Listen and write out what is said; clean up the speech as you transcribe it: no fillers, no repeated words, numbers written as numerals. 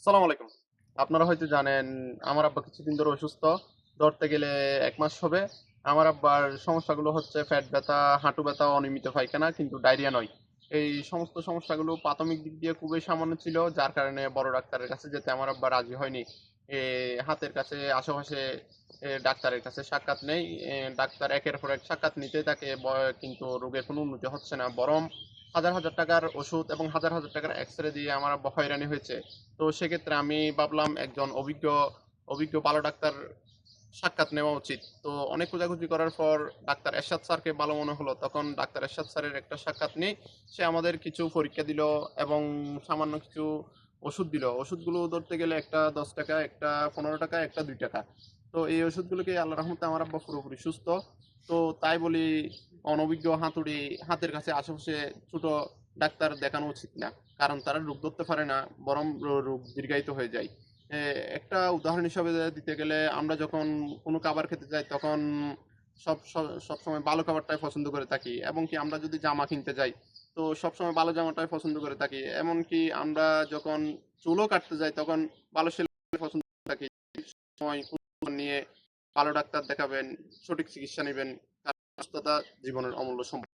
সালাম আলাইকুম। আপনারা হয়তো জানেন আমার আব্বা কিছুদিন ধরে অসুস্থ। ধরতে গেলে ১ মাস হবে। আমার আব্বার সমস্যাগুলো হচ্ছে পেট ব্যথা, হাঁটু ব্যথা, অনিয়মিত পায়খানা কিন্তু ডায়রিয়া নয়। এই সমস্ত সমস্যাগুলো প্রাথমিক দিক দিয়ে খুবই সামান্য ছিল, যার কারণে বড় ডাক্তারের কাছে যেতে আমার আব্বা রাজি হয়নি। হাতের কাছে আশেপাশে ডাক্তারের কাছে সাক্ষাৎ নেই। ডাক্তার একের পর এক সাক্ষাৎ নিতে থাকে, কিন্তু রোগের কোনো উন্নতি হচ্ছে না। বরং হাজার হাজার টাকার ওষুধ এবং হাজার হাজার টাকার এক্স-রে দিয়ে আমার আব্বা হয়রানি হয়েছে। তো সেক্ষেত্রে আমি ভাবলাম একজন অভিজ্ঞ অভিজ্ঞ ভালো ডাক্তার সাক্ষাৎ নেওয়া উচিত। তো অনেক খোঁজাখুঁজি করার পর ডাক্তার এরশাদ স্যারকে ভালো মনে হলো। তখন ডাক্তার এরশাদ স্যারের একটা সাক্ষাৎ নিই। সে আমাদের কিছু পরীক্ষা দিল এবং সামান্য কিছু ওষুধ দিল। ওষুধগুলো ধরতে গেলে একটা ১০ টাকা, একটা ১৫ টাকা, একটা ২ টাকা। তো এই ওষুধগুলোকে আল্লাহর রহমতে আমার আব্বা পুরোপুরি সুস্থ। তো তাই বলি, অনভিজ্ঞ হাতুড়ি হাতের কাছে আশেপাশে ছোট ডাক্তার দেখানো উচিত না। কারণ তারা রোগ ধরতে পারে না, বরং রোগ দীর্ঘায়িত হয়ে যায়। একটা উদাহরণ হিসাবে দিতে গেলে, আমরা যখন কোনো খাবার খেতে যাই তখন সবসময় ভালো খাবারটাই পছন্দ করে থাকি, এবং কি আমরা যদি জামা কিনতে যাই তো সবসময় ভালো জামাটাই পছন্দ করে থাকি। এমনকি আমরা যখন চুলও কাটতে যাই তখন ভালো সেলুনে পছন্দ করে থাকি। সময় নিয়ে ভালো ডাক্তার দেখাবেন, সঠিক চিকিৎসা নেবেন, কারণ সুস্থতা জীবনের অমূল্য সম্পদ।